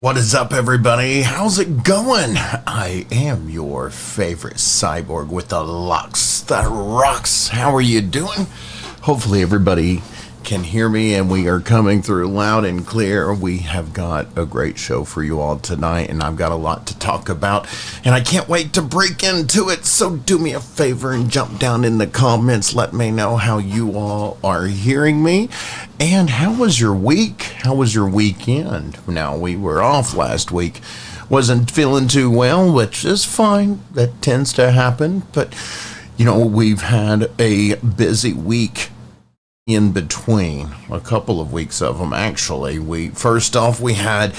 What is up, everybody? How's it going? I am your favorite cyborg with the locks that rocks. How are you doing? Hopefully everybody can hear me and we are coming through loud and clear. We have got a great show for you all tonight, and I've got a lot to talk about, and I can't wait to break into it. So do me a favor and jump down in the comments. Let me know how you all are hearing me. And how was your week? How was your weekend? Now, we were off last week. Wasn't feeling too well, which is fine. That tends to happen. But, we've had a busy week in between. A couple of weeks of them, actually. First off, we had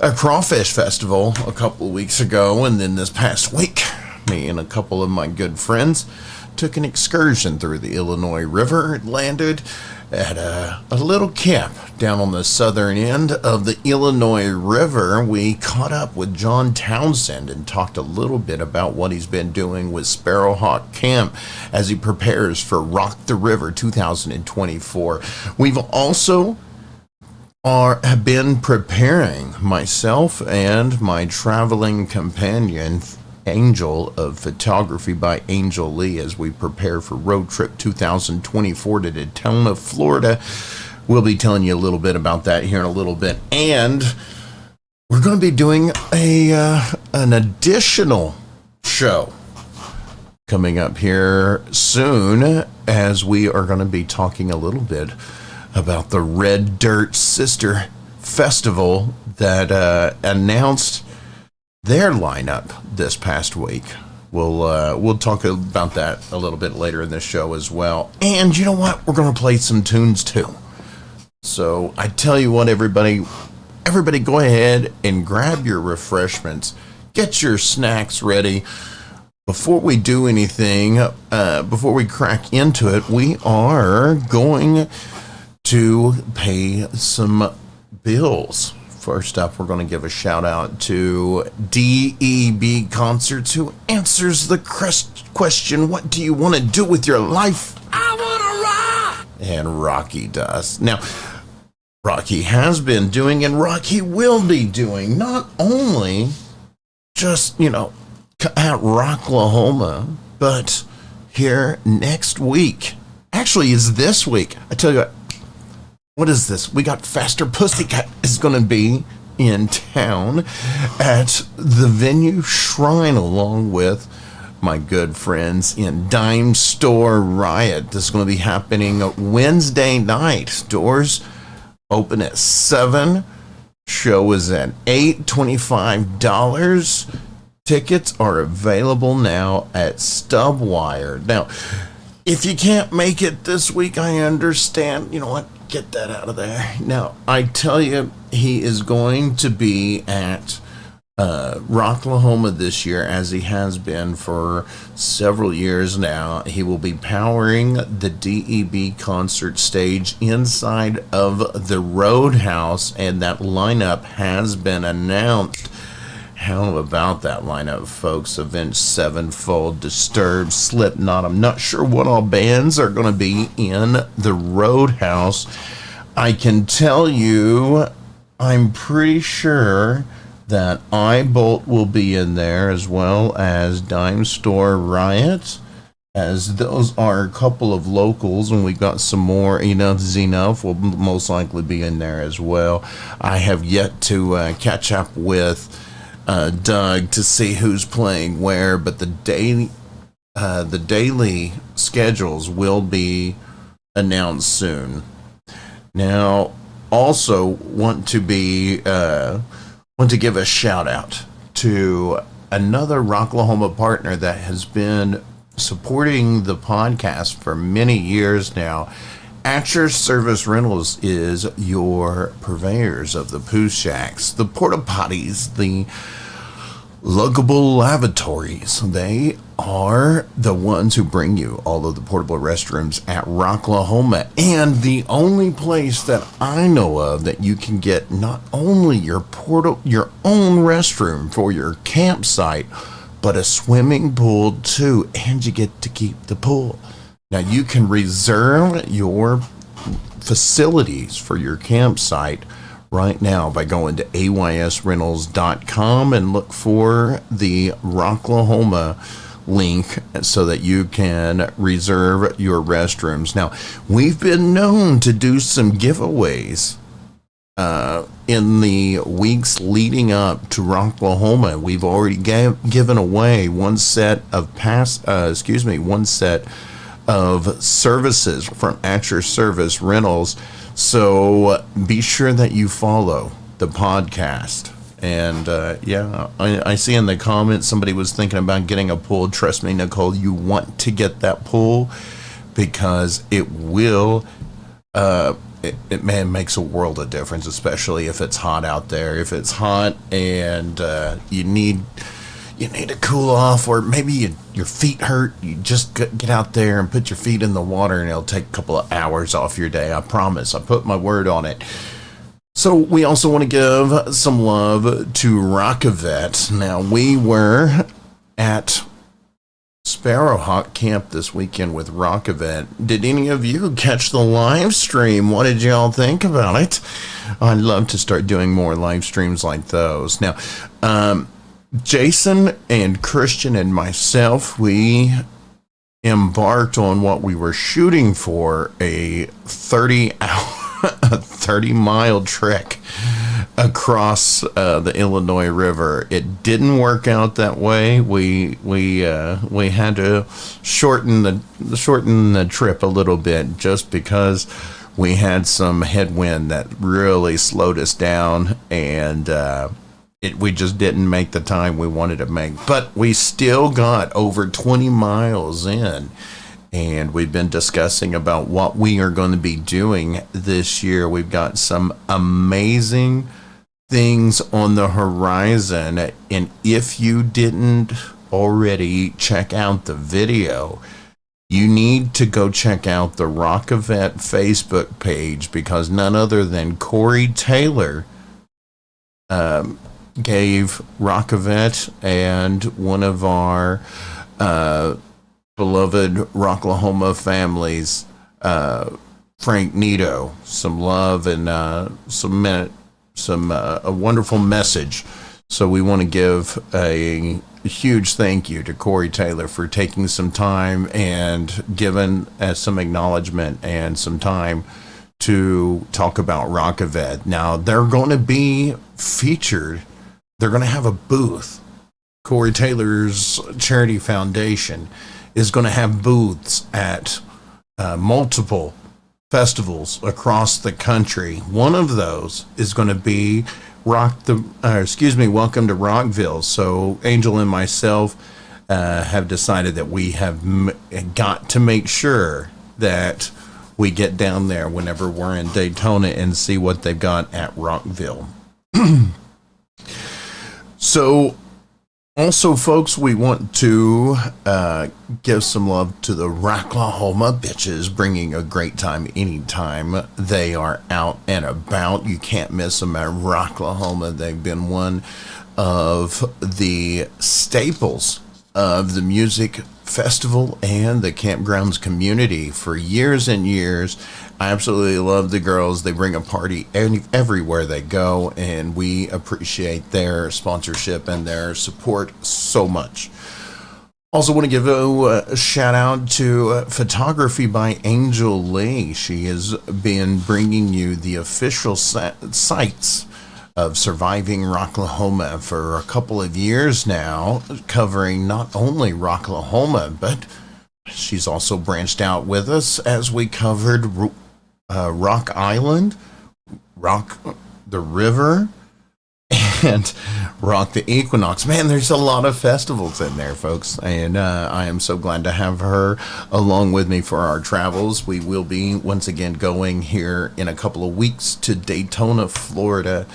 a crawfish festival a couple of weeks ago. And then this past week, me and a couple of my good friends took an excursion through the Illinois River. It landed at a little camp down on the southern end of the Illinois River. We caught up with John Townsend and talked a little bit about what he's been doing with Sparrowhawk Camp as he prepares for ROK The River 2024. We've also have been preparing, myself and my traveling companion, Angel of Photography by Angel Lee, as we prepare for Road Trip 2024 to Daytona, Florida. We'll be telling you a little bit about that here in a little bit. And we're going to be doing an additional show coming up here soon, as we are going to be talking a little bit about the Red Dirt Sister Festival that announced their lineup this past week. We'll talk about that a little bit later in this show as well. And you know what? We're going to play some tunes too. So I tell you what, everybody go ahead and grab your refreshments. Get your snacks ready. Before we do anything, before we crack into it, we are going to pay some bills. First up, we're going to give a shout out to DEB Concerts, who answers the question, what do you want to do with your life? I want to rock! And Rocky does. Now, Rocky has been doing, and Rocky will be doing, not only just, at Rocklahoma, but here next week. Actually, it's this week. I tell you what is this? We got Faster Pussycat is going to be in town at the venue Shrine, along with my good friends in Dime Store Riot. This is going to be happening Wednesday night. Doors open at 7. Show is at $8, $25. Tickets are available now at Stubwire. Now, if you can't make it this week, I understand. You know what? Get that out of there. Now, I tell you, he is going to be at Rocklahoma this year, as he has been for several years now. He will be powering the DEB concert stage inside of the Roadhouse, and that lineup has been announced. How about that lineup, folks? Avenged Sevenfold, Disturbed, Slipknot. I'm not sure what all bands are going to be in the Roadhouse. I can tell you, I'm pretty sure that iBolt will be in there, as well as Dime Store Riot, as those are a couple of locals, and we got some more. Enough's Enough will most likely be in there as well. I have yet to catch up with Doug to see who's playing where, but the daily schedules will be announced soon. Now, also want to give a shout out to another Rocklahoma partner that has been supporting the podcast for many years now. Asher Service Rentals is your purveyors of the poo shacks, the porta potties, the luggable lavatories. They are the ones who bring you all of the portable restrooms at Rocklahoma, and the only place that I know of that you can get not only your own restroom for your campsite, but a swimming pool too, and you get to keep the pool. Now, you can reserve your facilities for your campsite right now by going to aysrentals.com and look for the Rocklahoma link so that you can reserve your restrooms. Now, we've been known to do some giveaways in the weeks leading up to Rocklahoma. We've already given away one set of services from At Your Service Rentals. So be sure that you follow the podcast. And I see in the comments somebody was thinking about getting a pool. Trust me, Nicole, you want to get that pool because it will. It makes a world of difference, especially if it's hot out there. If it's hot and you need to cool off, or maybe your feet hurt, you just get out there and put your feet in the water, and it'll take a couple of hours off your day. I promise. I put my word on it. So we also want to give some love to Rockavet. Now, we were at Sparrowhawk Camp this weekend with Rockavet. Did any of you catch the live stream? What did y'all think about it? I'd love to start doing more live streams like those. Now, Jason and Christian and myself, we embarked on what we were shooting for, a 30-mile trek across the Illinois River. It didn't work out that way. We had to shorten the trip a little bit just because we had some headwind that really slowed us down, and we just didn't make the time we wanted to make. But we still got over 20 miles in. And we've been discussing about what we are going to be doing this year. We've got some amazing things on the horizon. And if you didn't already check out the video, you need to go check out the Rockavet Facebook page, because none other than Corey Taylor gave Rockavet and one of our beloved Rocklahoma families, Frank Nito, some love and a wonderful message. So we want to give a huge thank you to Corey Taylor for taking some time and giving us some acknowledgement and some time to talk about Rockavet. Now, they're going to be featured. They're going to have a booth. Corey Taylor's charity foundation is going to have booths at multiple festivals across the country. One of those is going to be Welcome to Rockville. So Angel and myself have decided that we have got to make sure that we get down there whenever we're in Daytona and see what they've got at Rockville. So, also, folks, we want to give some love to the Rocklahoma bitches, bringing a great time anytime they are out and about. You can't miss them at Rocklahoma. They've been one of the staples of the music festival and the campgrounds community for years and years. I absolutely love the girls. They bring a party everywhere they go, and we appreciate their sponsorship and their support so much. Also want to give a shout out to photography by Angel Lee. She has been bringing you the official sites of Surviving Rocklahoma for a couple of years now, covering not only Rocklahoma, but she's also branched out with us as we covered Rock Island, ROK The River, and ROK The Equinox. Man, there's a lot of festivals in there, folks, and I am so glad to have her along with me for our travels. We will be once again going here in a couple of weeks to Daytona, Florida,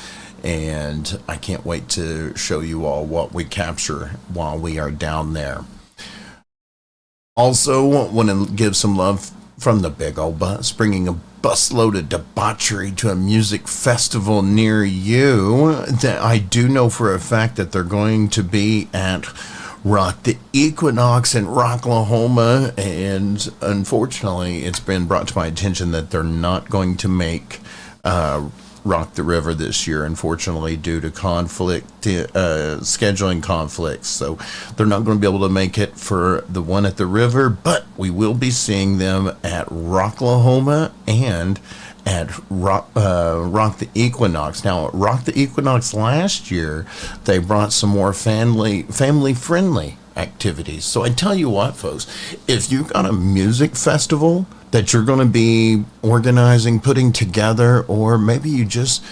and I can't wait to show you all what we capture while we are down there. Also, want to give some love from the Big Old Bus, bringing a busload of debauchery to a music festival near you. That I do know for a fact that they're going to be at ROK The Equinox in Rocklahoma, and unfortunately it's been brought to my attention that they're not going to make ROK The River this year, unfortunately, due to scheduling conflicts. So they're not going to be able to make it for the one at the river, but we will be seeing them at Rocklahoma and at ROK the Equinox. Now, at ROK the Equinox last year, they brought some more family-friendly activities. So I tell you what, folks, if you've got a music festival that you're going to be organizing, putting together, or maybe you just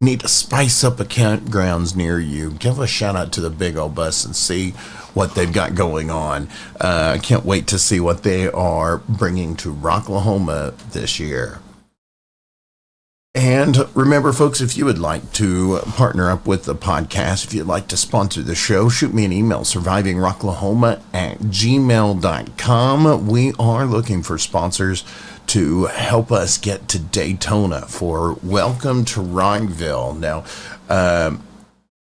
need to spice up a campgrounds near you, give a shout out to the Big Old Bus and see what they've got going on. I can't wait to see what they are bringing to Rocklahoma this year. And remember, folks, if you would like to partner up with the podcast, if you'd like to sponsor the show, shoot me an email, survivingrocklahoma@gmail.com. We are looking for sponsors to help us get to Daytona for Welcome to Rockville. Now,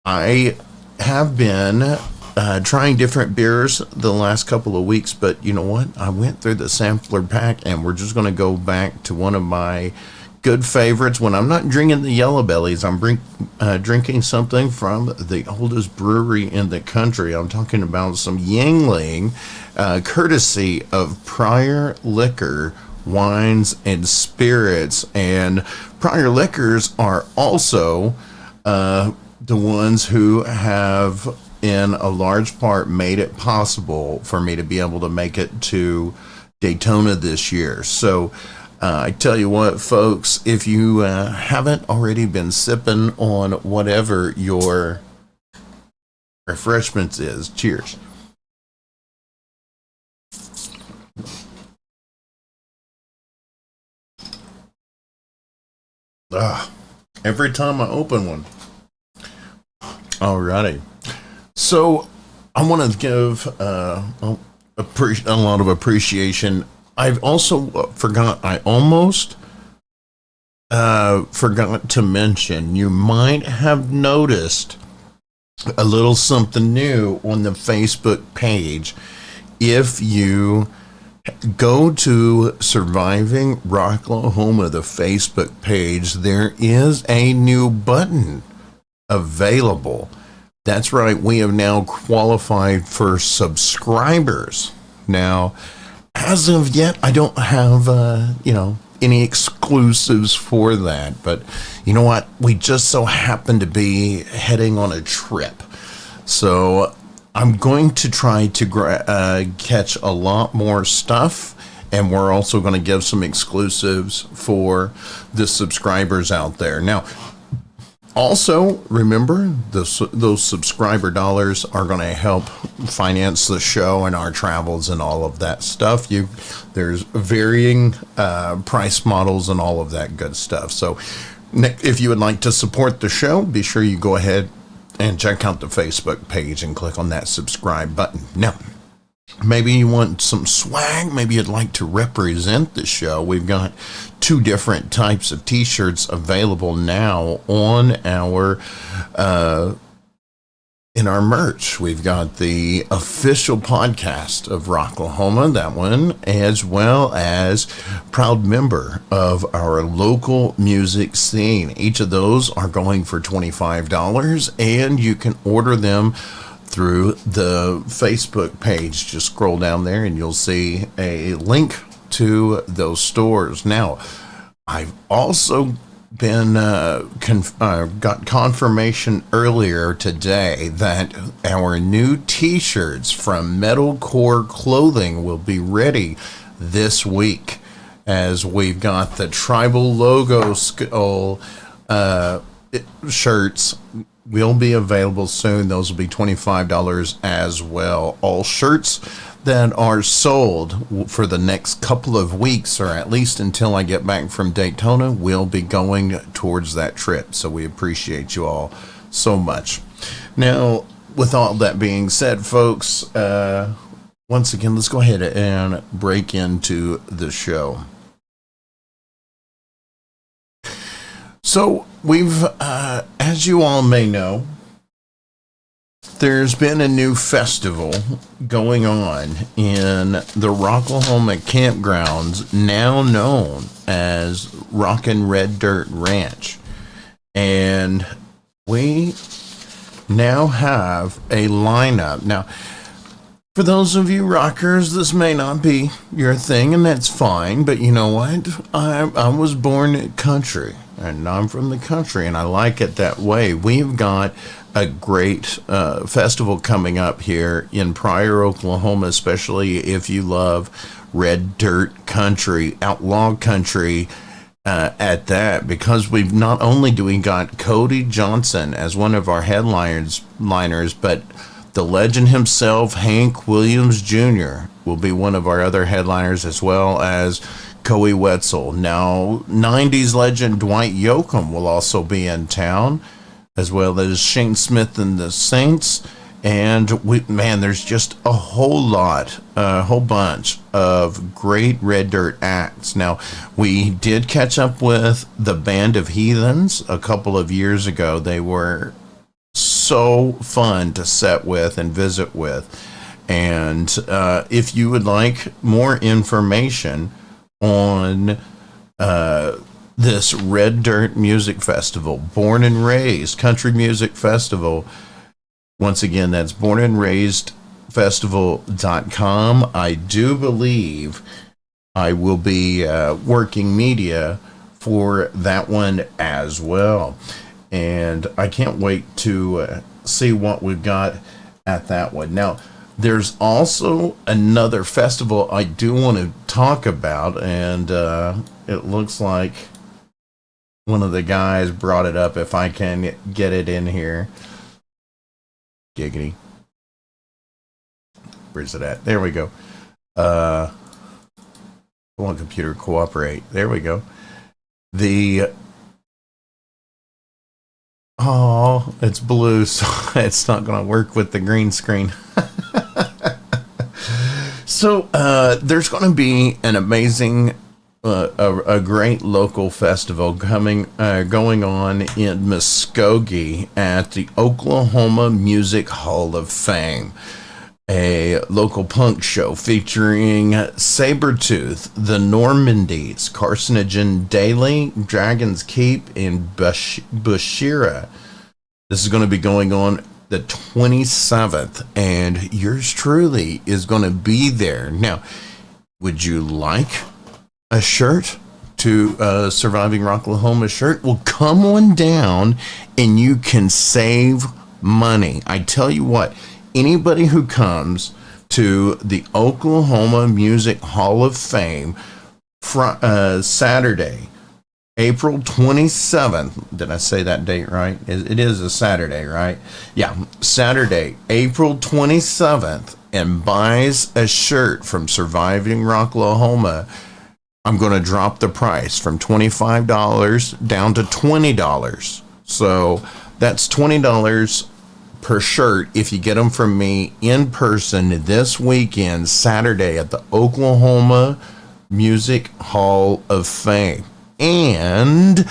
I have been trying different beers the last couple of weeks, but you know what? I went through the sampler pack, and we're just going to go back to one of my good favorites. When I'm not drinking the Yellow Bellies, I'm drinking something from the oldest brewery in the country. I'm talking about some Yingling, courtesy of Prior Liquor Wines and Spirits. And Prior Liquors are also the ones who have, in a large part, made it possible for me to be able to make it to Daytona this year. So I tell you what, folks, if you haven't already been sipping on whatever your refreshments is, cheers. Every time I open one. Alrighty. So I want to give a lot of appreciation. I've also I almost forgot to mention, you might have noticed a little something new on the Facebook page. If you go to Surviving Rocklahoma, the Facebook page, there is a new button available. That's right, we have now qualified for subscribers. Now, as of yet, I don't have, any exclusives for that. But you know what? We just so happen to be heading on a trip. So I'm going to try to catch a lot more stuff. And we're also going to give some exclusives for the subscribers out there. Now, also, remember, those subscriber dollars are going to help finance the show and our travels and all of that stuff. There's varying price models and all of that good stuff. So if you would like to support the show, be sure you go ahead and check out the Facebook page and click on that subscribe button. Now, maybe you want some swag. Maybe you'd like to represent the show. We've got 2 different types of t-shirts available now on our in our merch. We've got the official podcast of Rocklahoma, that one, as well as proud member of our local music scene. Each of those are going for $25, and you can order them through the Facebook page. Just scroll down there and you'll see a link to those stores. Now, I've also been got confirmation earlier today that our new t-shirts from Metalcore Clothing will be ready this week, as we've got the tribal logo skull shirts will be available soon. Those will be $25 as well. All shirts that are sold for the next couple of weeks, or at least until I get back from Daytona, will be going towards that trip. So we appreciate you all so much. Now, with all that being said, folks, once again, let's go ahead and break into the show. So we've, as you all may know, there's been a new festival going on in the Rocklahoma campgrounds, now known as Rockin' Red Dirt Ranch. And we now have a lineup. Now, for those of you rockers, this may not be your thing, and that's fine, but you know what? I was born country, and I'm from the country, and I like it that way. We've got a great festival coming up here in Pryor, Oklahoma, especially if you love red dirt country, outlaw country, at that, because we've not only do we got Cody Johnson as one of our headliners, but the legend himself, Hank Williams Jr., will be one of our other headliners, as well as Coey Wetzel. Now, 90s legend Dwight Yoakam will also be in town, as well as Shane Smith and the Saints. And there's just a whole bunch of great red dirt acts. Now, we did catch up with the Band of Heathens a couple of years ago. They were so fun to set with and visit with. And if you would like more information on this Red Dirt Music Festival, Born and Raised Country Music Festival, once again, that's bornandraisedfestival.com. I do believe I will be working media for that one as well. And I can't wait to see what we've got at that one. Now, there's also another festival I do want to talk about, and it looks like one of the guys brought it up. If I can get it in here. Giggity. Where's it at? There we go. Come on, computer, cooperate. There we go. It's blue, so it's not going to work with the green screen. So, there's going to be an amazing, a great local festival going on in Muskogee at the Oklahoma Music Hall of Fame. A local punk show featuring Sabretooth, the Normandies, Carcinogen Daily, Dragon's Keep, and Bushira. This is going to be going on the 27th, and yours truly is going to be there. Now, would you like a shirt to Surviving Rocklahoma shirt? Well, come on down and you can save money. I tell you what, anybody who comes to the Oklahoma Music Hall of Fame Saturday, April 27th. Did I say that date right? It is a Saturday, right? Yeah, Saturday, April 27th, and buys a shirt from Surviving Rocklahoma, I'm going to drop the price from $25 down to $20. So that's $20 per shirt if you get them from me in person this weekend, Saturday, at the Oklahoma Music Hall of Fame. And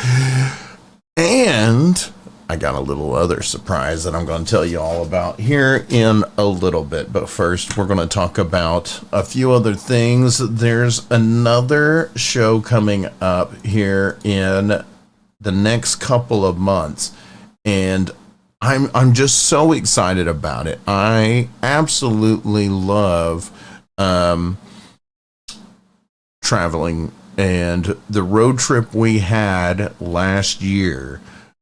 I got a little other surprise that I'm going to tell you all about here in a little bit. But first, we're going to talk about a few other things. There's another show coming up here in the next couple of months, and I'm just so excited about it. I absolutely love traveling, and the road trip we had last year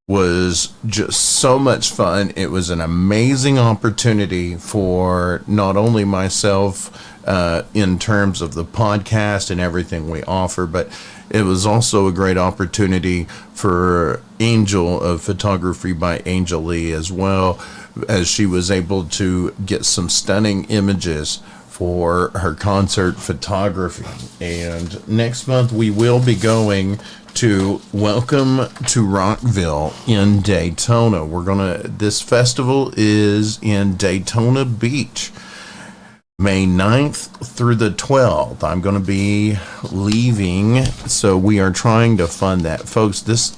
was just so much fun. It was an amazing opportunity for not only myself in terms of the podcast and everything we offer, but it was also a great opportunity for Angel of Photography by Angel Lee, as well, as she was able to get some stunning images for her concert photography. And next month we will be going to Welcome to Rockville in Daytona. This festival is in Daytona Beach, May 9th through the 12th. I'm going to be leaving, so we are trying to fund that. Folks, this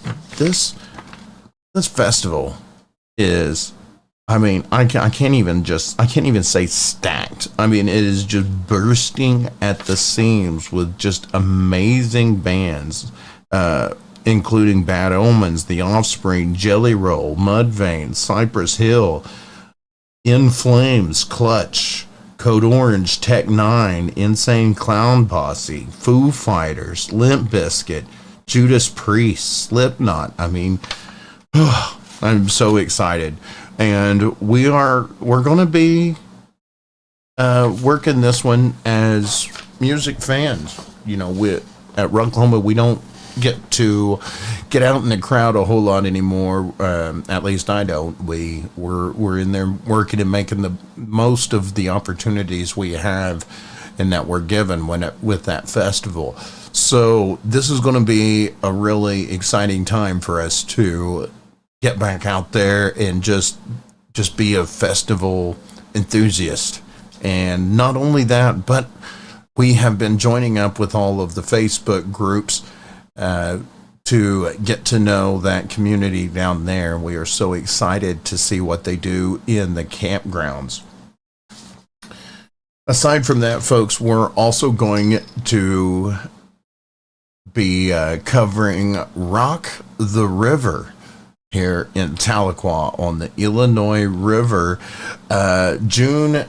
festival is, I mean, I can't even say stacked. I mean, it is just bursting at the seams with just amazing bands. including Bad Omens, The Offspring, Jelly Roll, Mudvayne, Cypress Hill, In Flames, Clutch, Code Orange, Tech Nine, Insane Clown Posse, Foo Fighters, Limp Bizkit, Judas Priest, Slipknot. I mean, I'm so excited, and we're going to be working this one as music fans. You know, at Rocklahoma, we don't get out in the crowd a whole lot anymore. At least I don't. We're in there working and making the most of the opportunities we have and that we're given with that festival. So this is going to be a really exciting time for us to get back out there and just be a festival enthusiast. And not only that, but we have been joining up with all of the Facebook groups to get to know that community down there. We are so excited to see what they do in the campgrounds. Aside from that, folks, we're also going to be covering ROK The River here in Tahlequah on the Illinois River, June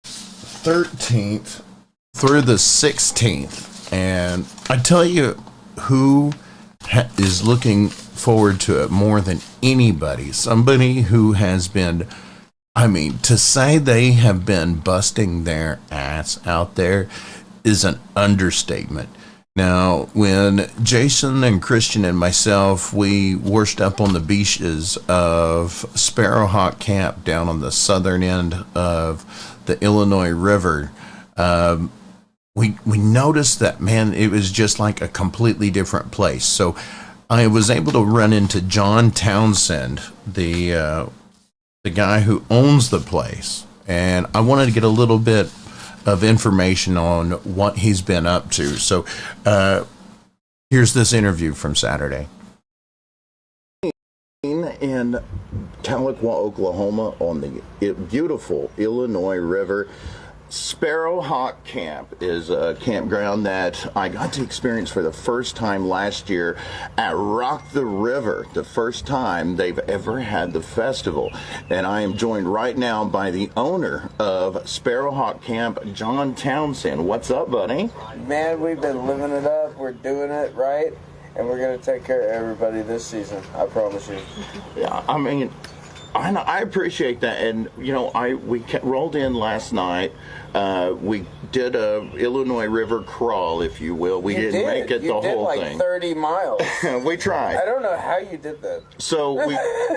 13th through the 16th. And I tell you who is looking forward to it more than anybody. Somebody who has been, I mean, to say they have been busting their ass out there is an understatement. Now, when Jason and Christian and myself, we washed up on the beaches of Sparrowhawk Camp down on the southern end of the Illinois River, we noticed that, man, it was just like a completely different place. So I was able to run into John Townsend, the guy who owns the place, and I wanted to get a little bit of information on what he's been up to. So here's this interview from Saturday. In Tahlequah, Oklahoma, on the beautiful Illinois River, Sparrowhawk Camp is a campground that I got to experience for the first time last year at ROK The River, the first time they've ever had the festival. And I am joined right now by the owner of Sparrowhawk Camp, John Townsend. What's up, buddy? Man, we've been living it up. We're doing it right, and we're going to take care of everybody this season. I promise you. Yeah, I mean, I appreciate that, and you know, we rolled in last night. We did a Illinois River crawl, if you will. We didn't make it the whole like thing. 30 miles. We tried. I don't know how you did that. So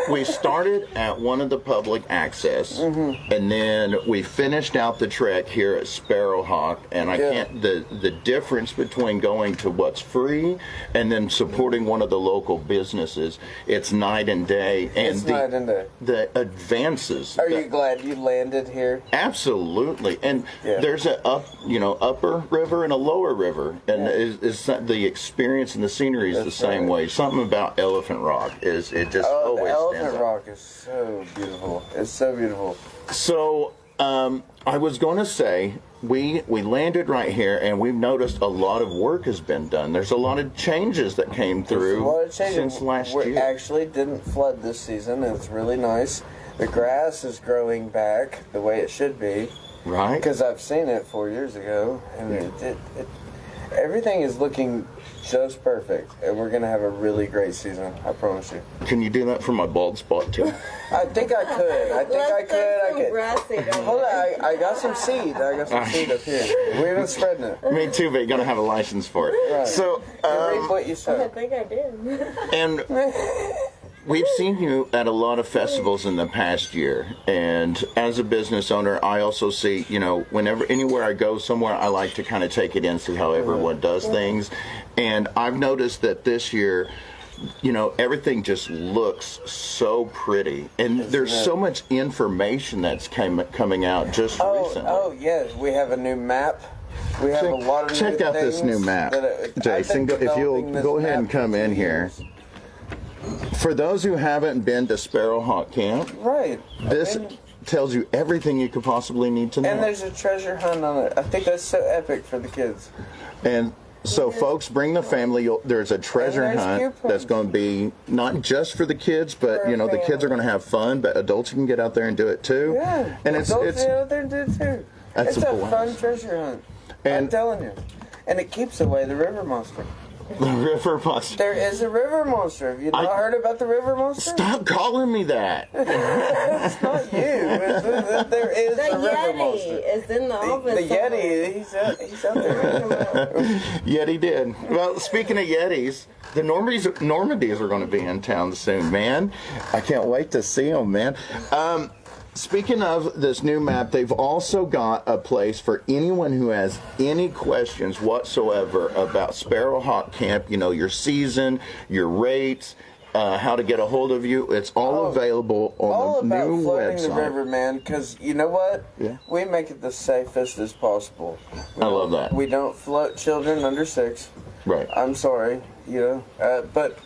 we started at one of the public access, and then we finished out the trek here at Sparrowhawk. And I can't the difference between going to what's free and then supporting one of the local businesses. It's night and day. And it's night and day. The advances. Are you glad you landed here? Absolutely. And there's a upper river and a lower river, and is the experience and the scenery is the same way. Something about Elephant Rock always stands out. Elephant Rock is so beautiful. It's so beautiful. So I was going to say, we landed right here, and we've noticed a lot of work has been done. There's a lot of changes that came through since last year. We actually didn't flood this season. It's really nice. The grass is growing back the way it should be. Right. Because I've seen it 4 years ago, and everything is looking just perfect, and we're going to have a really great season, I promise you. Can you do that for my bald spot, too? I think I could. Hold on, I got some seed. Seed up here. We've been spreading it. Me too, but you're going to have a license for it. Right. So, reap what you sow. I think I did. And we've seen you at a lot of festivals in the past year, and as a business owner, I also see, anywhere I go somewhere, I like to kind of take it in, see how everyone does things. And I've noticed that this year, everything just looks so pretty, and there's so much information that's coming out just recently. Oh, yes, we have a new map. We have a lot of check out this new map, Jason. If you'll go ahead and come in here. For those who haven't been to Sparrowhawk Camp, right? This tells you everything you could possibly need to know. And there's a treasure hunt on it. I think that's so epic for the kids. And So, folks, bring the family. There's a treasure hunt that's going to be not just for the kids, but you know, the kids are going to have fun. But adults can get out there and do it too. Yeah, and adults get out there and do it too. It's a fun treasure hunt. I'm telling you, and it keeps away the river monster. The river monster. There is a river monster. Have you not heard about the river monster? Stop calling me that. It's not you. There is a river monster. It's in the office. The Yeti, he's out there. Yeti did. Well, speaking of Yetis, the Normandies are going to be in town soon, man. I can't wait to see them, man. Speaking of this new map, they've also got a place for anyone who has any questions whatsoever about Sparrowhawk Camp, you know, your season, your rates, how to get a hold of you. It's all available on the new website. All about floating the river, man, because you know what? Yeah. We make it the safest as possible. I love that. We don't float children under 6. Right. I'm sorry, you know, but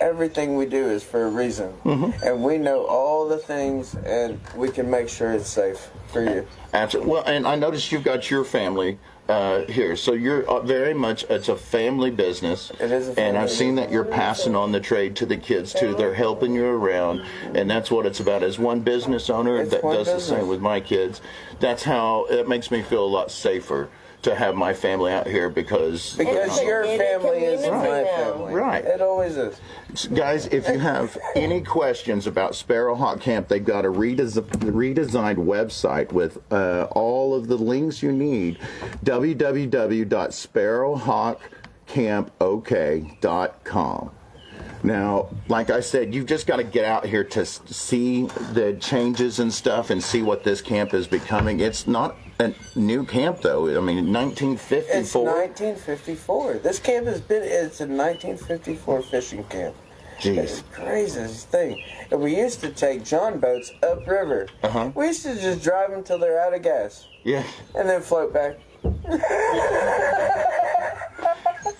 everything we do is for a reason, and we know all the things, and we can make sure it's safe for you. Absolutely. Well, and I noticed you've got your family here, so you're very much, it's a family business. It is a family and I've seen that you're passing on the trade to the kids too. They're helping you around, and that's what it's about. As one business owner that does the same with my kids, that's how it makes me feel a lot safer to have my family out here because your family is my family. Right. It always is. Guys, if you have any questions about Sparrowhawk Camp, they've got a redesigned website with all of the links you need. www.sparrowhawkcampok.com. Now, like I said, you've just got to get out here to see the changes and stuff and see what this camp is becoming. It's not a new camp, though. I mean, 1954. It's 1954. This camp it's a 1954 fishing camp. Jeez. It's the craziest thing. And we used to take John boats upriver. We used to just drive them till they're out of gas. Yeah. And then float back.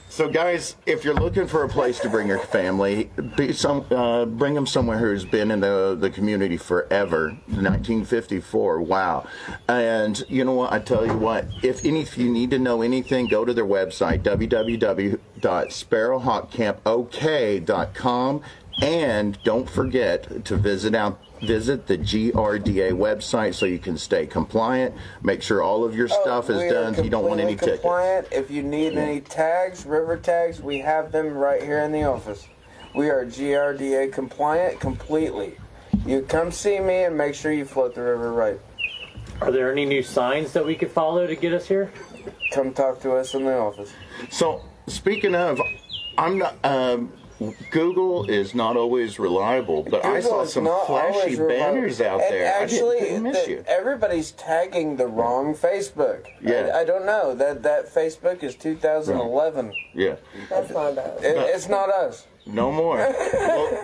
So, guys, if you're looking for a place to bring your family, bring them somewhere who's been in the community forever. 1954, wow. And you know what? I tell you what, if you need to know anything, go to their website, www.sparrowhawkcampok.com. And don't forget to visit the GRDA website so you can stay compliant. Make sure all of your stuff is done. You don't want any tickets. If you need any tags, river tags, we have them right here in the office. We are GRDA compliant completely. You come see me and make sure you float the river right. Are there any new signs that we could follow to get us here? Come talk to us in the office. So, speaking of, I'm not... Google is not always reliable, but Google I saw some flashy banners out there. Actually, everybody's tagging the wrong Facebook. Yeah, I don't know that Facebook is 2011. Right. Yeah, that's not us. It's not us. No more.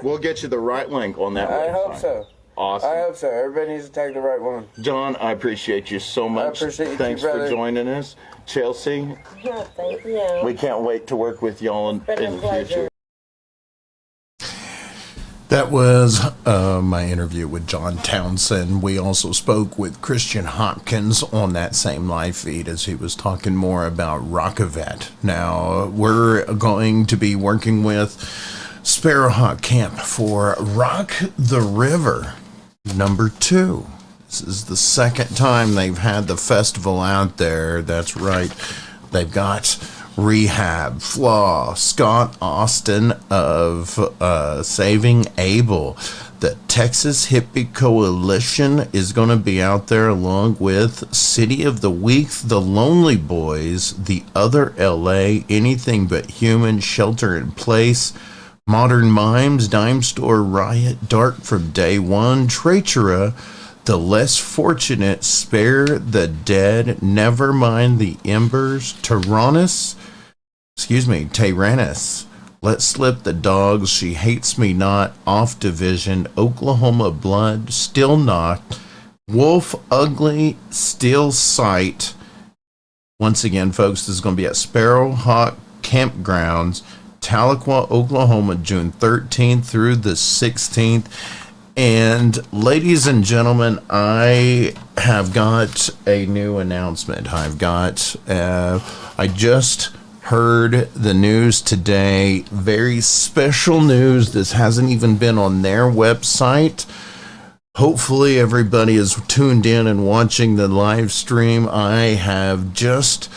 we'll get you the right link on that website. I hope so. Awesome. I hope so. Everybody needs to tag the right one. John, I appreciate you so much. I appreciate you. Thanks for joining us. Chelsea. Yeah, thank you. We can't wait to work with y'all in the future. That was my interview with John Townsend. We also spoke with Christian Hopkins on that same live feed as he was talking more about Rockavet. Now, we're going to be working with Sparrowhawk Camp for ROK The River #2. This is the second time they've had the festival out there. That's right. They've got Rehab, Flaw, Scott Austin of Saving Abel. The Texas Hippie Coalition is going to be out there along with City of the Week, The Lonely Boys, The Other LA, Anything But Human, Shelter in Place, Modern Mimes, Dime Store Riot, Dark from Day One, Treachery, The Less Fortunate, Spare the Dead, Never Mind the Embers, Tyrannus, Let Slip the Dogs, She Hates Me Not, Off Division, Oklahoma Blood, Still Not, Wolf Ugly, Still Sight. Once again, folks, this is going to be at Sparrowhawk Campgrounds, Tahlequah, Oklahoma, June 13th through the 16th. And ladies and gentlemen, I have got a new announcement. I just heard the news today. Very special news. This hasn't even been on their website. Hopefully everybody is tuned in and watching the live stream. I have just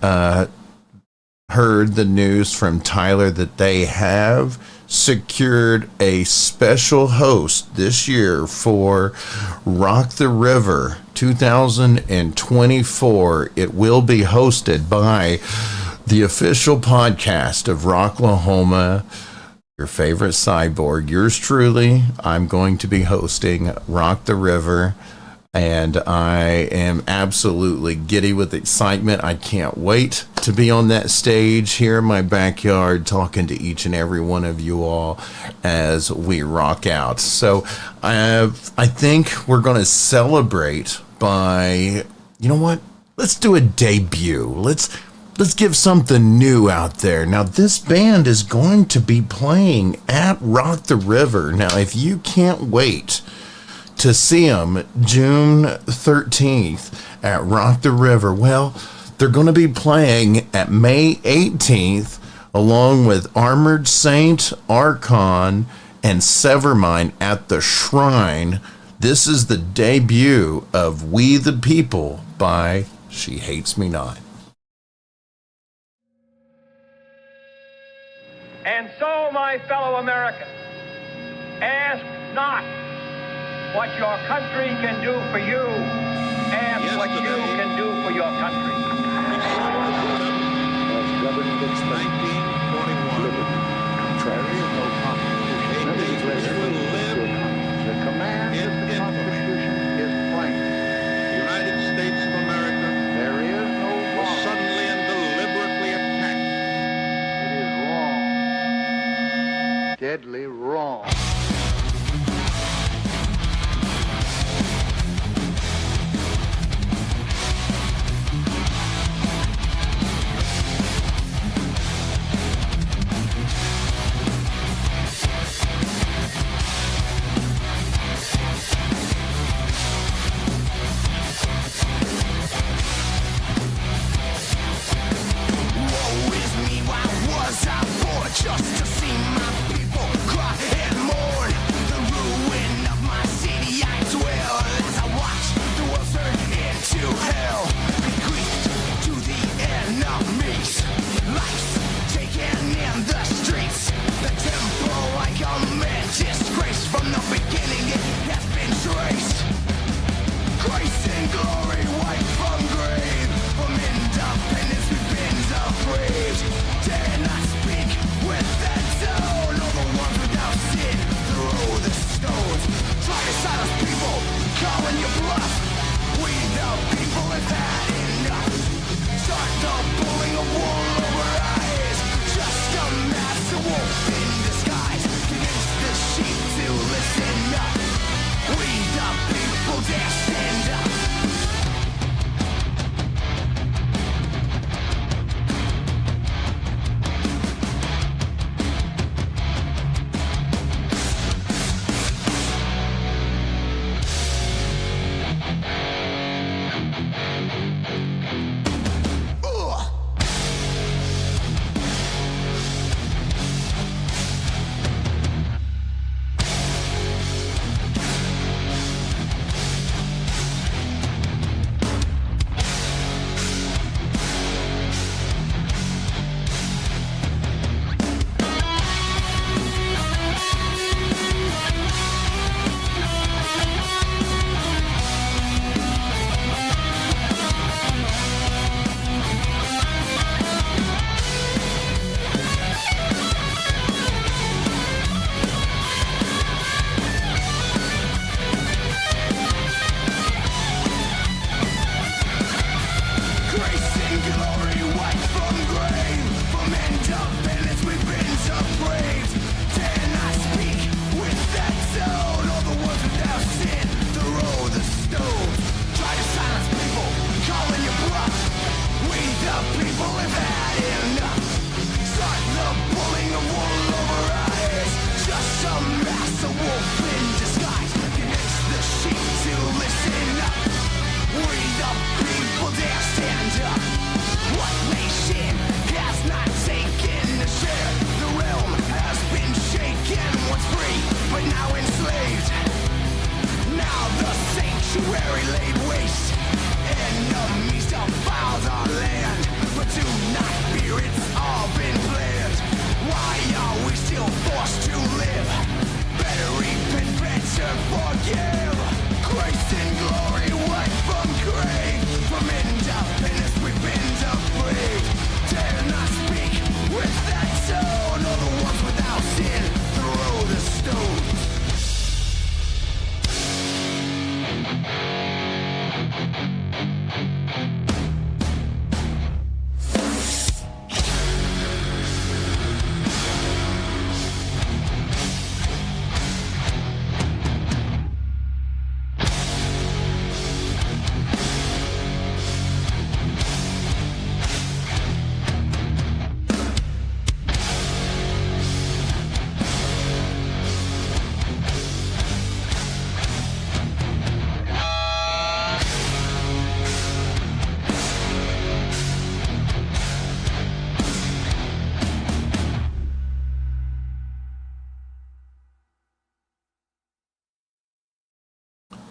heard the news from Tyler that they have secured a special host this year for ROK The River 2024. It will be hosted by the official podcast of Rocklahoma, your favorite cyborg, yours truly. I'm going to be hosting ROK The River, and I am absolutely giddy with excitement. I can't wait to be on that stage here in my backyard talking to each and every one of you all as we rock out. So I think we're going to celebrate by, you know what? Let's do a debut. Let's give something new out there. Now, this band is going to be playing at ROK The River. Now, if you can't wait to see them June 13th at ROK The River, well, they're going to be playing at May 18th along with Armored Saint, Archon, and Severmind at the Shrine. This is the debut of We the People by She Hates Me Not. And so, my fellow Americans, ask not what your country can do for you. Ask what you can do for your country. As governed its 1941, contrary to no constitution, the command of the Constitution is plain. The United States of America, there is no was suddenly and deliberately attacked. It is wrong, deadly wrong. Just to see my people cry and more.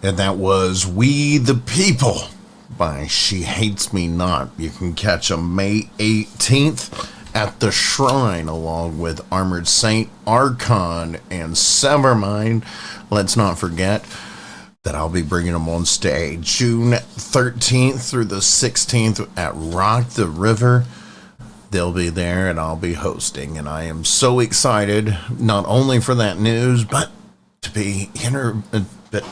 And that was We the People by She Hates Me Not. You can catch them May 18th at the Shrine, along with Armored Saint, Archon, and Severmind. Let's not forget that I'll be bringing them on stage June 13th through the 16th at ROK The River. They'll be there and I'll be hosting, and I am so excited, not only for that news, but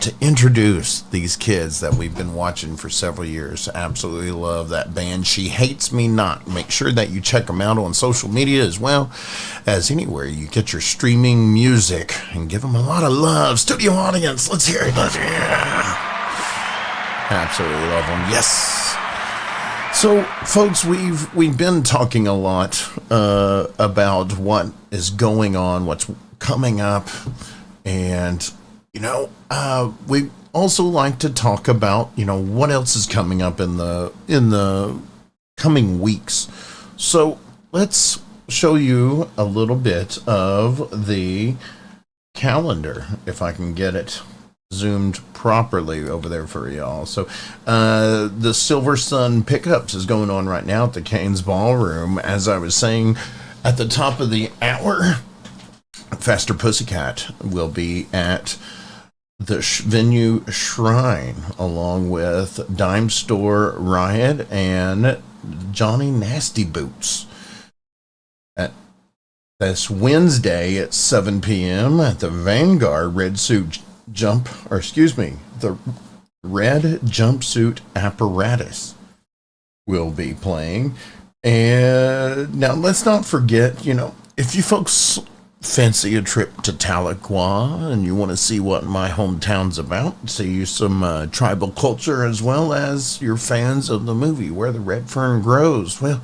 to introduce these kids that we've been watching for several years. Absolutely love that band, She Hates Me Not. Make sure that you check them out on social media as well as anywhere you get your streaming music, and give them a lot of love. Studio audience, let's hear it. Absolutely love them. Yes. So, folks, we've been talking a lot about what is going on, what's coming up, and we also like to talk about, what else is coming up in the coming weeks. So let's show you a little bit of the calendar, if I can get it zoomed properly over there for y'all. So the Silver Sun Pickups is going on right now at the Cain's Ballroom. As I was saying at the top of the hour, Faster Pussycat will be at the venue Shrine, along with Dime Store Riot and Johnny Nasty Boots. At this Wednesday at 7 p.m. at the Vanguard the Red Jumpsuit Apparatus will be playing. And now let's not forget, if you folks fancy a trip to Tahlequah and you want to see what my hometown's about, see some tribal culture, as well as you're fans of the movie Where the Red Fern Grows, well,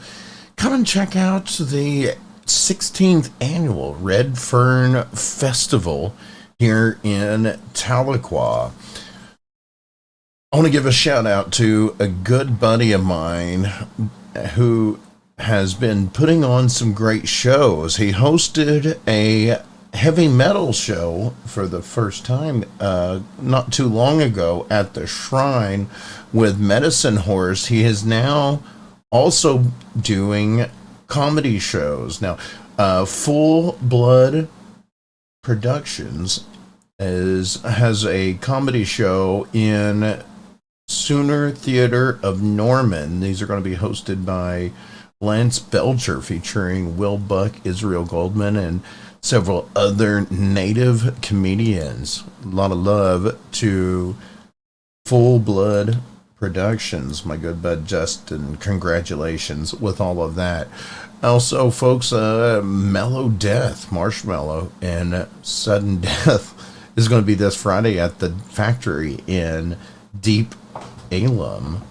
come and check out the 16th annual Red Fern Festival here in Tahlequah. I want to give a shout out to a good buddy of mine who has been putting on some great shows. He hosted a heavy metal show for the first time not too long ago at the Shrine with Medicine Horse. He is now also doing comedy shows. Now, Full Blood Productions has a comedy show in Sooner Theater of Norman. These are going to be hosted by Lance Belcher, featuring Will Buck, Israel Goldman, and several other native comedians. A lot of love to Full Blood Productions, my good bud Justin. Congratulations with all of that. Also, folks, Mellow Death, Marshmallow, and Sudden Death is going to be this Friday at the Factory in Deep Alum.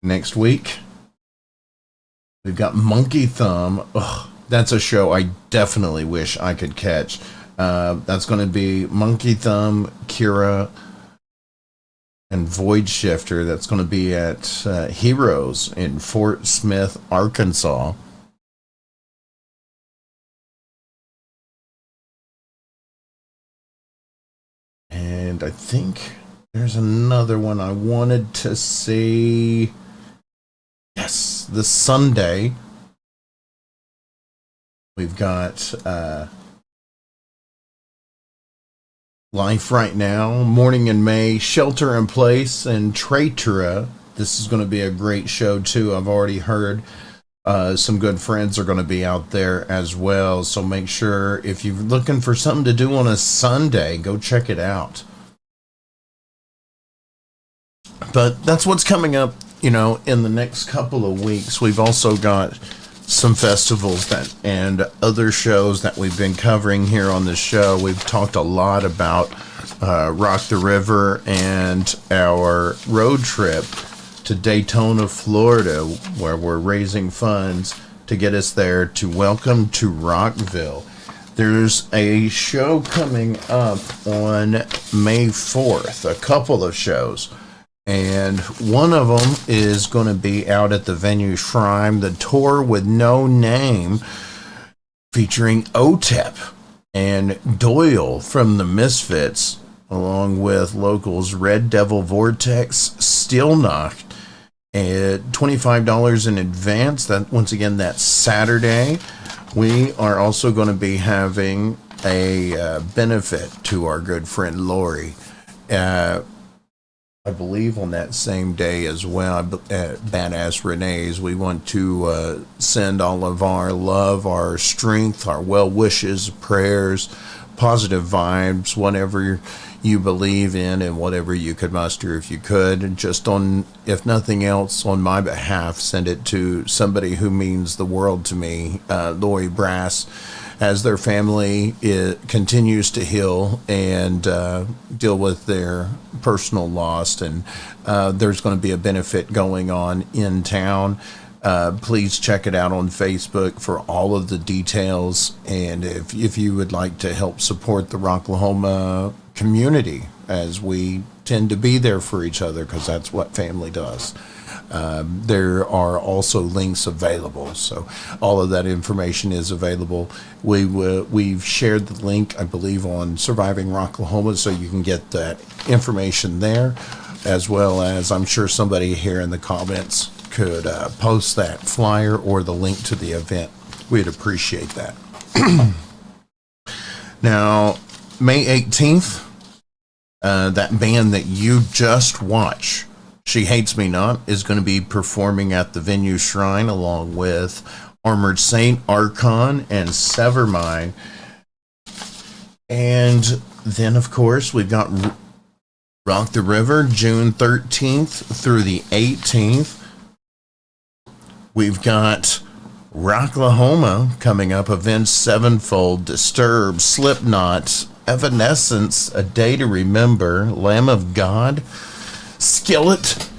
Next week, we've got Monkey Thumb. Ugh, that's a show I definitely wish I could catch. That's going to be Monkey Thumb, Kira, and Void Shifter. That's going to be at Heroes in Fort Smith, Arkansas. And I think there's another one I wanted to see. Yes, this Sunday, we've got Life Right Now, Morning in May, Shelter in Place, and Traitora. This is going to be a great show, too. I've already heard some good friends are going to be out there as well. So make sure, if you're looking for something to do on a Sunday, go check it out. But that's what's coming up, in the next couple of weeks. We've also got some festivals and other shows that we've been covering here on the show. We've talked a lot about ROK The River and our road trip to Daytona, Florida, where we're raising funds to get us there to Welcome to Rockville. There's a show coming up on May 4th, a couple of shows. And one of them is going to be out at the venue Shrine, the Tour with No Name, featuring OTEP and Doyle from the Misfits, along with locals Red Devil Vortex, Steel Knocked, at $25 in advance. That, once again, that's Saturday. We are also going to be having a benefit to our good friend Lori. I believe on that same day as well, at Badass Renee's, we want to send all of our love, our strength, our well wishes, prayers, positive vibes, whatever you believe in and whatever you could muster if you could. And just on, if nothing else, on my behalf, send it to somebody who means the world to me, Lori Brass, as their family continues to heal and deal with their personal loss. And there's going to be a benefit going on in town. Please check it out on Facebook for all of the details. And if you would like to help support the Rocklahoma community, as we tend to be there for each other, because that's what family does. There are also links available, so all of that information is available. We've shared the link, I believe, on Surviving Rocklahoma, so you can get that information there, as well as I'm sure somebody here in the comments could post that flyer or the link to the event. We'd appreciate that. Now, May 18th, that band that you just watched, She Hates Me Not, is going to be performing at the Venue Shrine along with Armored Saint, Archon, and Severmind. And then, of course, we've got ROK The River, June 13th through the 18th. We've got Rocklahoma coming up, Avenged Sevenfold, Disturbed, Slipknot, Evanescence, A Day to Remember, Lamb of God, Skillet,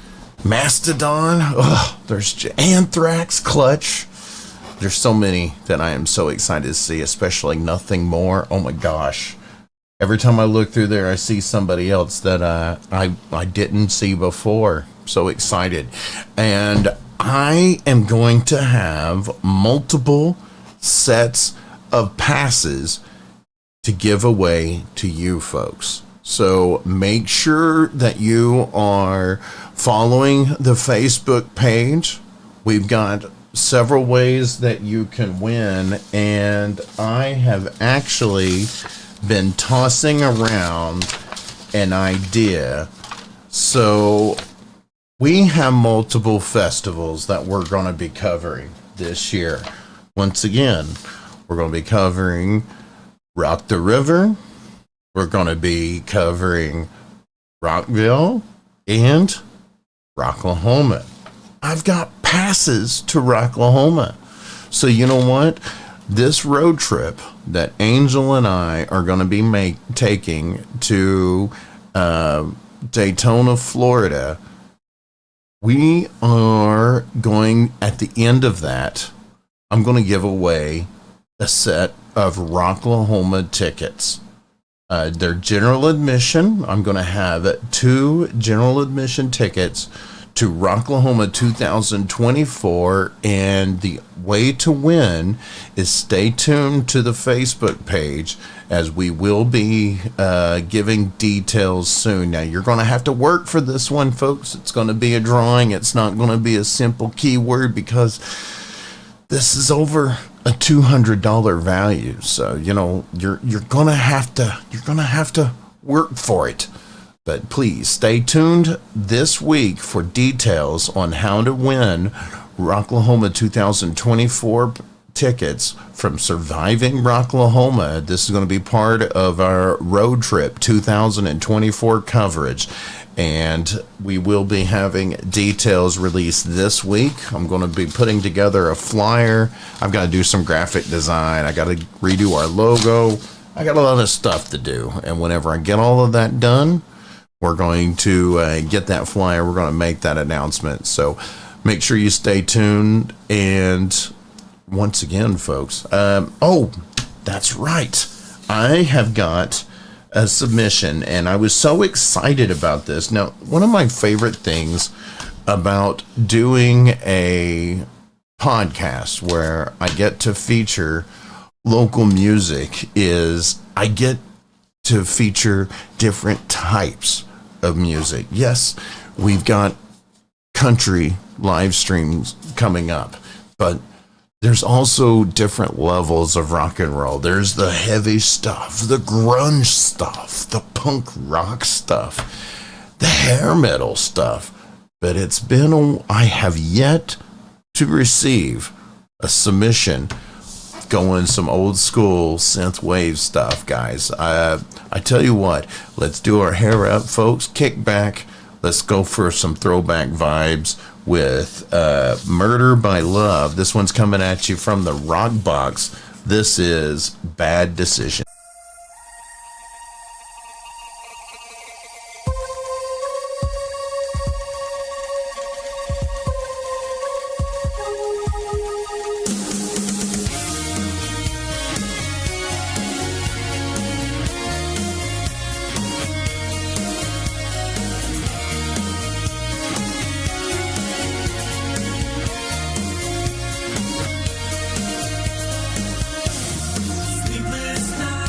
Mastodon, there's Anthrax, Clutch. There's so many that I am so excited to see, especially Nothing More. Oh my gosh. Every time I look through there, I see somebody else that I didn't see before. So excited. And I am going to have multiple sets of passes to give away to you folks. So make sure that you are following the Facebook page. We've got several ways that you can win, and I have actually been tossing around an idea. So we have multiple festivals that we're going to be covering this year. Once again, we're going to be covering ROK The River. We're going to be covering Rockville and Rocklahoma. I've got passes to Rocklahoma. So you know what? This road trip that Angel and I are going to be taking to Daytona, Florida, we are going, at the end of that, I'm going to give away a set of Rocklahoma tickets. They're general admission. I'm going to have 2 general admission tickets to Rocklahoma 2024, and the way to win is stay tuned to the Facebook page, as we will be giving details soon. Now, you're going to have to work for this one, folks. It's going to be a drawing. It's not going to be a simple keyword, because this is over a $200 value. So, you know, you're going to have to work for it. But please stay tuned this week for details on how to win Rocklahoma 2024 tickets from Surviving Rocklahoma. This is going to be part of our road trip 2024 coverage, and we will be having details released this week. I'm going to be putting together a flyer. I've got to do some graphic design. I got to redo our logo. I got a lot of stuff to do, and whenever I get all of that done, we're going to get that flyer. We're going to make that announcement. So make sure you stay tuned. And once again, folks, that's right. I have got a submission, and I was so excited about this. Now, one of my favorite things about doing a podcast where I get to feature local music is I get to feature different types of music. Yes, we've got country live streams coming up, but there's also different levels of rock and roll. There's the heavy stuff, the grunge stuff, the punk rock stuff, the hair metal stuff. But I have yet to receive a submission going some old school synth wave stuff, guys. I tell you what, let's do our hair up, folks. Kick back. Let's go for some throwback vibes with Murder by Love. This one's coming at you from the ROK Box. This is Bad Decision. Sleepless nights.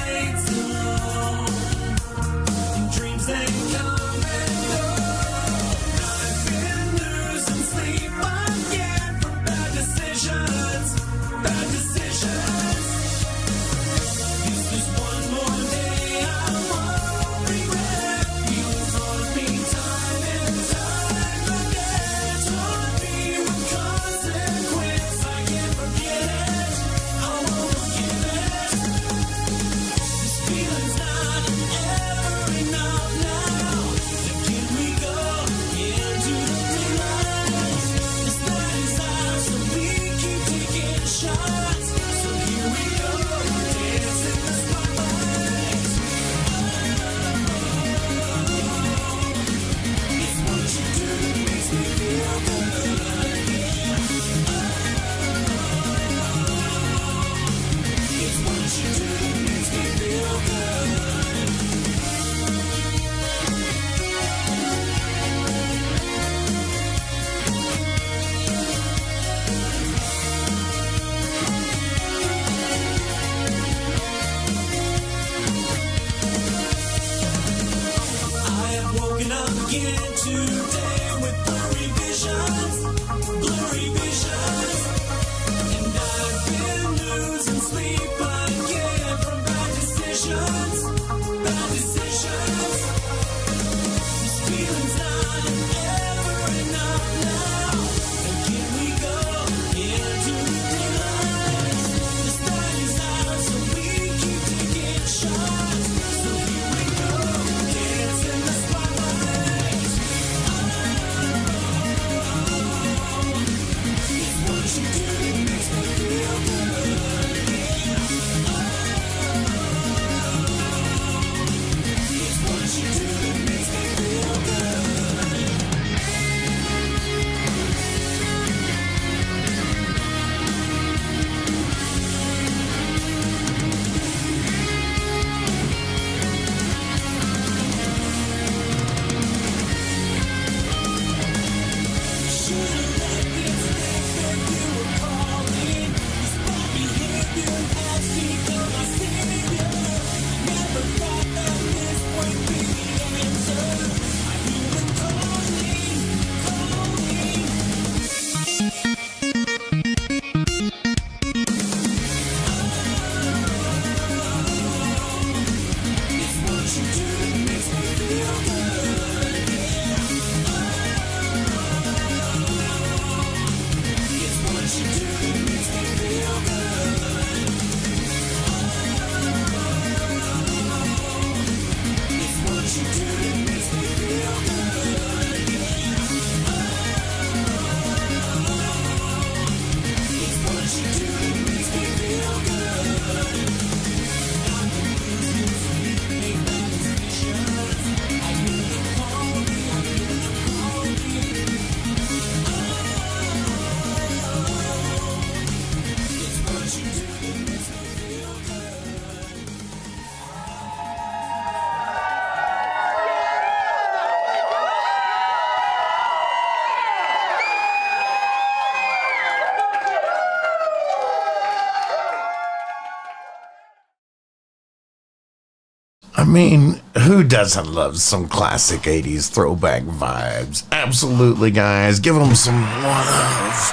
mean, who doesn't love some classic 80s throwback vibes? Absolutely, guys. Give them some love.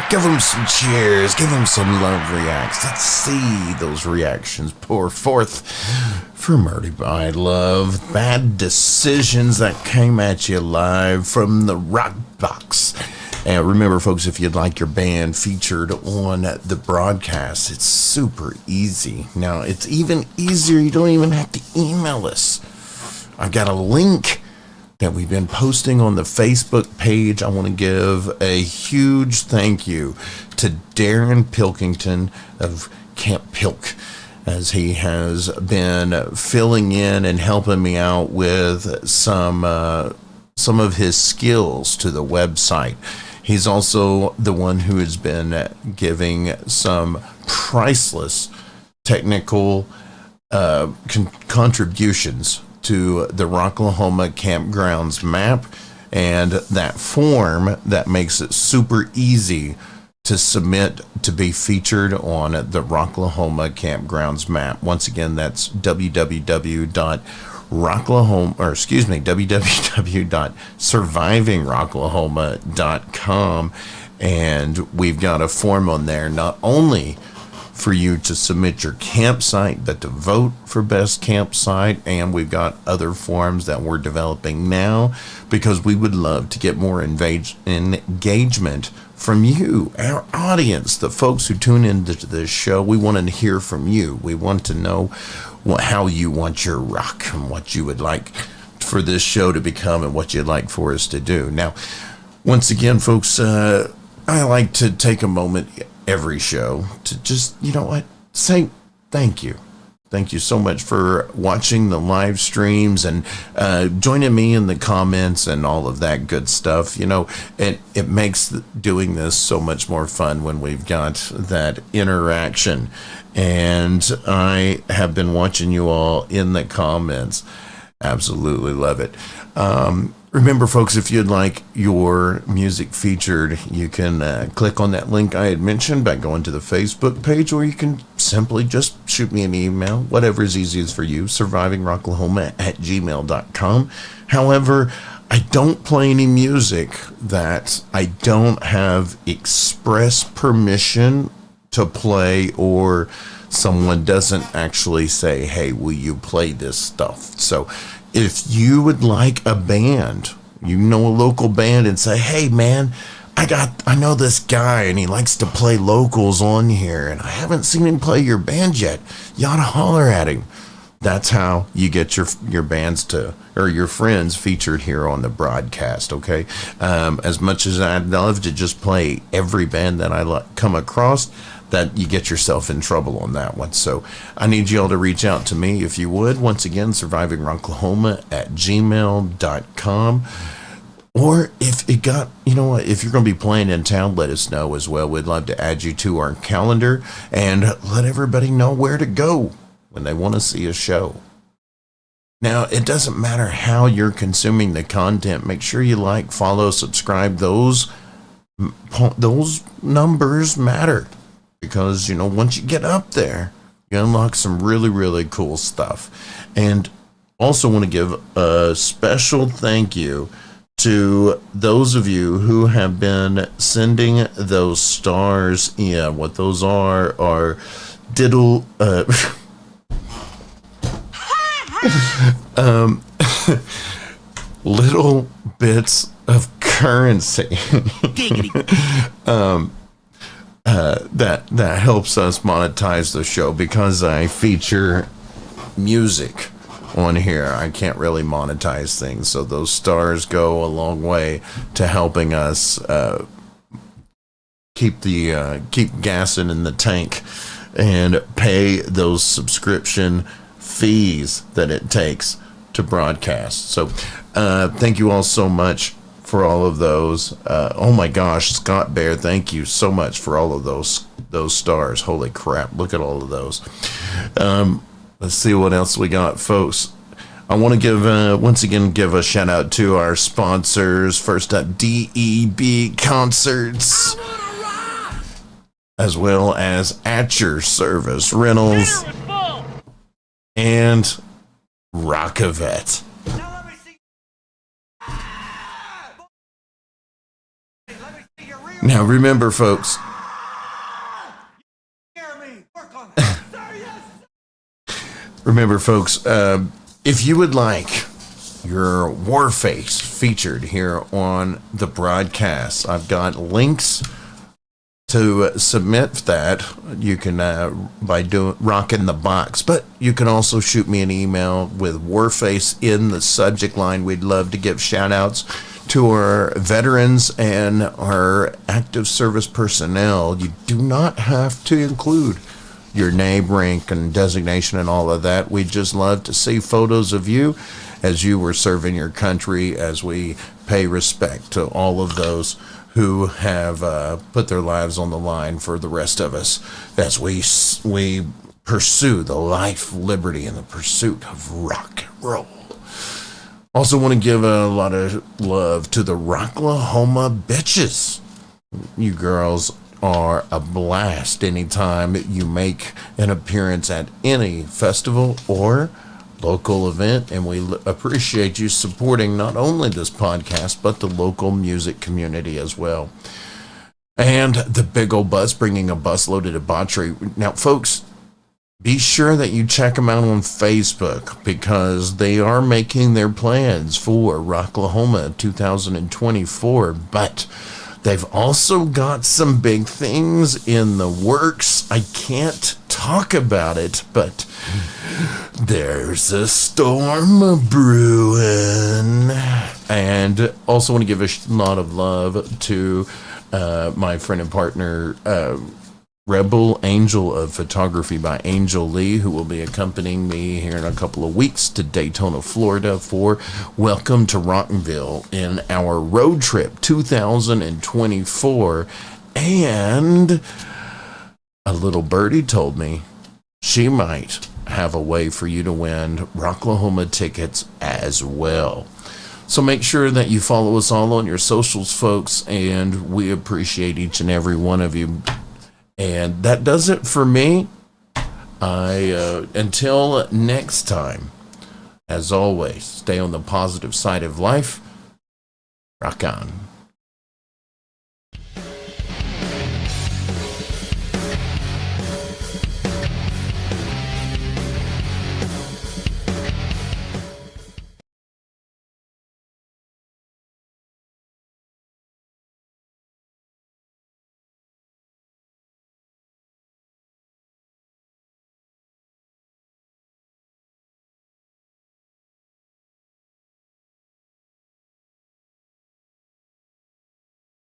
Give them some cheers. Give them some love reacts. Let's see those reactions pour forth for Murder by Love. Bad decisions that came at you live from the ROK Box. And remember, folks, if you'd like your band featured on the broadcast, it's super easy. Now, it's even easier. You don't even have to email us. I've got a link that we've been posting on the Facebook page. I want to give a huge thank you to Darren Pilkington of Camp Pilk, as he has been filling in and helping me out with some of his skills to the website. He's also the one who has been giving some priceless technical contributions to the Rocklahoma campgrounds map and that form that makes it super easy to submit to be featured on the Rocklahoma campgrounds map. Once again, that's www.survivingrocklahoma.com, and we've got a form on there not only for you to submit your campsite, but to vote for best campsite. And we've got other forms that we're developing now because we would love to get more engagement from you, our audience, the folks who tune into this show. We want to hear from you. We want to know how you want your rock and what you would like for this show to become and what you'd like for us to do. Now, once again, folks, I like to take a moment every show to just, say thank you. Thank you so much for watching the live streams and joining me in the comments and all of that good stuff. It makes doing this so much more fun when we've got that interaction. And I have been watching you all in the comments. Absolutely love it. Remember, folks, if you'd like your music featured, you can click on that link I had mentioned by going to the Facebook page, or you can simply just shoot me an email, whatever is easiest for you, survivingrocklahoma@gmail.com. However, I don't play any music that I don't have express permission to play, or someone doesn't actually say, hey, will you play this stuff? So if you would like a band, a local band, and say, hey man, I know this guy and he likes to play locals on here and I haven't seen him play your band yet, you ought to holler at him. That's how you get your bands or your friends featured here on the broadcast, okay? As much as I'd love to just play every band that I come across, that you get yourself in trouble on that one. So I need you all to reach out to me if you would. Once again, survivingrocklahoma@gmail.com. Or if if you're going to be playing in town, let us know as well. We'd love to add you to our calendar and let everybody know where to go when they want to see a show. Now, it doesn't matter how you're consuming the content. Make sure you like, follow, subscribe. Those numbers matter. Because, once you get up there, you unlock some really, really cool stuff. And also want to give a special thank you to those of you who have been sending those stars in. What those are diddle... little bits of currency. That helps us monetize the show, because I feature music on here. I can't really monetize things, so those stars go a long way to helping us keep gassing in the tank and pay those subscription fees that it takes to broadcast. So thank you all so much for all of those. Oh my gosh, Scott Bear, thank you so much for all of those stars. Holy crap, look at all of those. Let's see what else we got, folks. I want to give a shout out to our sponsors. First up, DEB Concerts, as well as At Your Service Rentals, and Rockavet. Now remember, folks. Remember, folks, if you would like your war face featured here on the broadcast, I've got links to submit that. You can by doing rocking the box, but you can also shoot me an email with Warface in the subject line. We'd love to give shout outs to our veterans and our active service personnel. You do not have to include your name, rank, and designation and all of that. We'd just love to see photos of you as you were serving your country, as we pay respect to all of those who have put their lives on the line for the rest of us as we pursue the life, liberty, and the pursuit of rock and roll. Also want to give a lot of love to the Rocklahoma bitches. You girls are a blast anytime you make an appearance at any festival or local event, and we appreciate you supporting not only this podcast but the local music community as well. And the Big Old Bus, bringing a busload of debauchery. Now, folks, be sure that you check them out on Facebook, because they are making their plans for Rocklahoma 2024, but they've also got some big things in the works. I can't talk about it, but there's a storm brewing. And also want to give a lot of love to my friend and partner, Rebel Angel of Photography by Angel Lee, who will be accompanying me here in a couple of weeks to Daytona, Florida for Welcome to Rockville in our road trip 2024. And a little birdie told me she might have a way for you to win Rocklahoma tickets as well. So make sure that you follow us all on your socials, folks, and we appreciate each and every one of you. And that does it for me. Until next time, as always, stay on the positive side of life. Rock on.